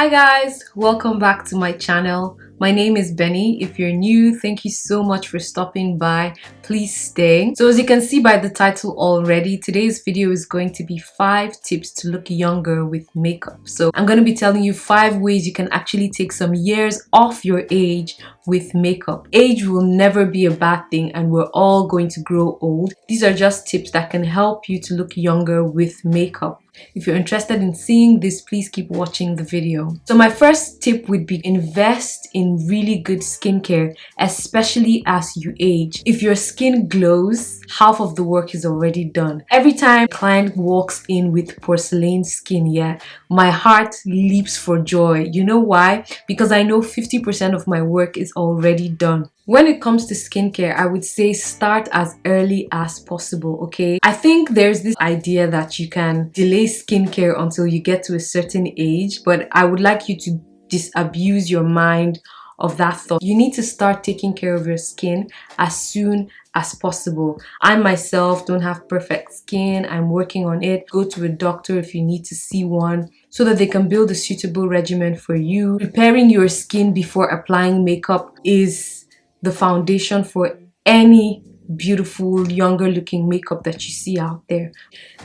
Hi guys, welcome back to my channel. My name is Benny. If you're new, thank you so much for stopping by. Please stay. So as you can see by the title already, today's video is going to be 5 tips to look younger with makeup. So I'm going to be telling you 5 ways you can actually take some years off your age with makeup. Age will never be a bad thing and we're all going to grow old. These are just tips that can help you to look younger with makeup. If you're interested in seeing this, please keep watching the video. So my first tip would be invest in really good skincare, especially as you age. If your skin glows, half of the work is already done. Every time a client walks in with porcelain skin, my heart leaps for joy. You know why? Because I know 50% of my work is already done. When it comes to skincare, I would say start as early as possible, okay? I think there's this idea that you can delay skincare until you get to a certain age, but I would like you to disabuse your mind of that thought. You need to start taking care of your skin as soon as possible. I myself don't have perfect skin. I'm working on it. Go to a doctor if you need to see one so that they can build a suitable regimen for you. Preparing your skin before applying makeup is the foundation for any beautiful younger looking makeup that you see out there.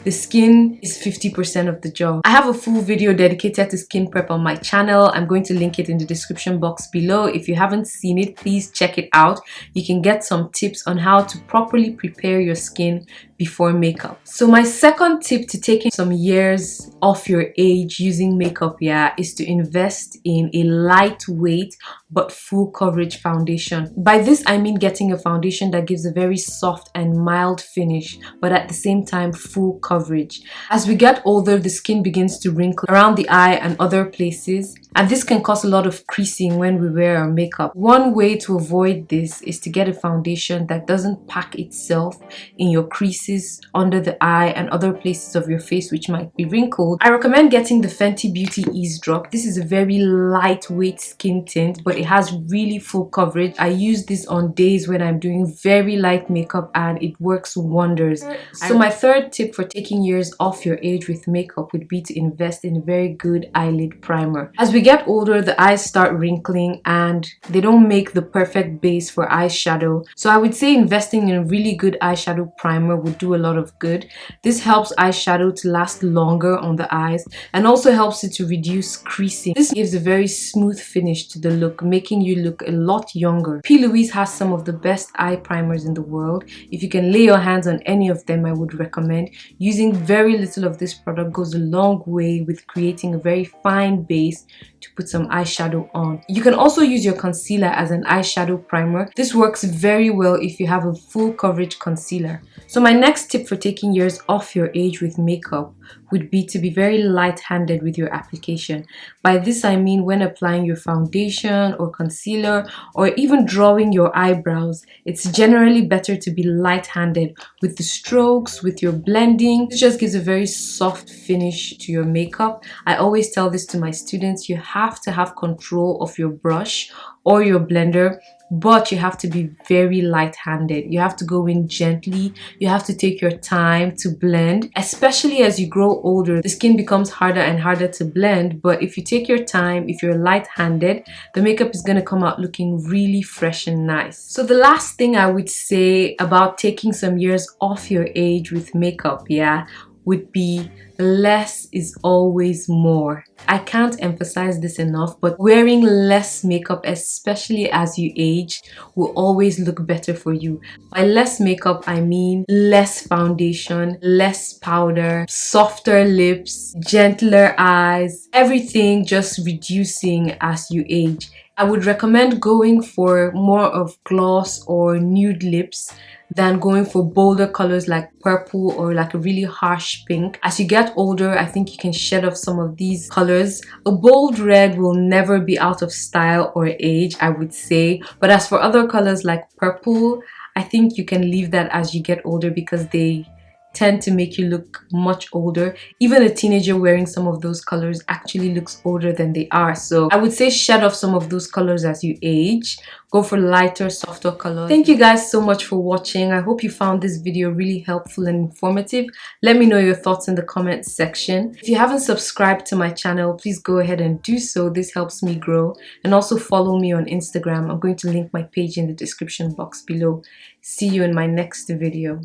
The skin is 50% of the job. I have a full video dedicated to skin prep on my channel. I'm going to link it in the description box below. If you haven't seen it, please check it out. You can get some tips on how to properly prepare your skin before makeup. So my second tip to taking some years off your age using makeup is to invest in a lightweight but full coverage foundation. By this I mean getting a foundation that gives a very soft and mild finish but at the same time full coverage. As we get older, the skin begins to wrinkle around the eye and other places, and this can cause a lot of creasing when we wear our makeup. One way to avoid this is to get a foundation that doesn't pack itself in your creases, under the eye and other places of your face which might be wrinkled. I recommend getting the Fenty Beauty Ease Drop. This is a very lightweight skin tint but it has really full coverage. I use this on days when I'm doing very light makeup and it works wonders. So my third tip for taking years off your age with makeup would be to invest in a very good eyelid primer. As we get older, the eyes start wrinkling and they don't make the perfect base for eyeshadow. So I would say investing in a really good eyeshadow primer would do a lot of good. This helps eyeshadow to last longer on the eyes and also helps it to reduce creasing. This gives a very smooth finish to the look, making you look a lot younger. P. Louise has some of the best eye primers in the world. If you can lay your hands on any of them, I would recommend. Using very little of this product goes a long way with creating a very fine base to put some eyeshadow on. You can also use your concealer as an eyeshadow primer. This works very well if you have a full coverage concealer. So my next tip for taking years off your age with makeup would be to be very light-handed with your application. By this I mean when applying your foundation or concealer or even drawing your eyebrows, it's generally better to be light-handed with the strokes, with your blending. This just gives a very soft finish to your makeup. I always tell this to my students, you have to have control of your brush or your blender, but you have to be very light-handed. You have to go in gently. You have to take your time to blend. Especially as you grow older, the skin becomes harder and harder to blend, but if you take your time, if you're light-handed, the makeup is going to come out looking really fresh and nice. So the last thing I would say about taking some years off your age with makeup, would be less is always more. I can't emphasize this enough, but wearing less makeup, especially as you age, will always look better for you. By less makeup, I mean less foundation, less powder, softer lips, gentler eyes, everything just reducing as you age. I would recommend going for more of gloss or nude lips than going for bolder colors like purple or like a really harsh pink. As you get older, I think you can shed off some of these colors. A bold red will never be out of style or age, I would say. But as for other colors like purple, I think you can leave that as you get older because they tend to make you look much older. Even a teenager wearing some of those colors actually looks older than they are. So I would say shed off some of those colors as you age. Go for lighter, softer colors. Thank you guys so much for watching. I hope you found this video really helpful and informative. Let me know your thoughts in the comments section. If you haven't subscribed to my channel, please go ahead and do so. This helps me grow. And also follow me on Instagram. I'm going to link my page in the description box below. See you in my next video.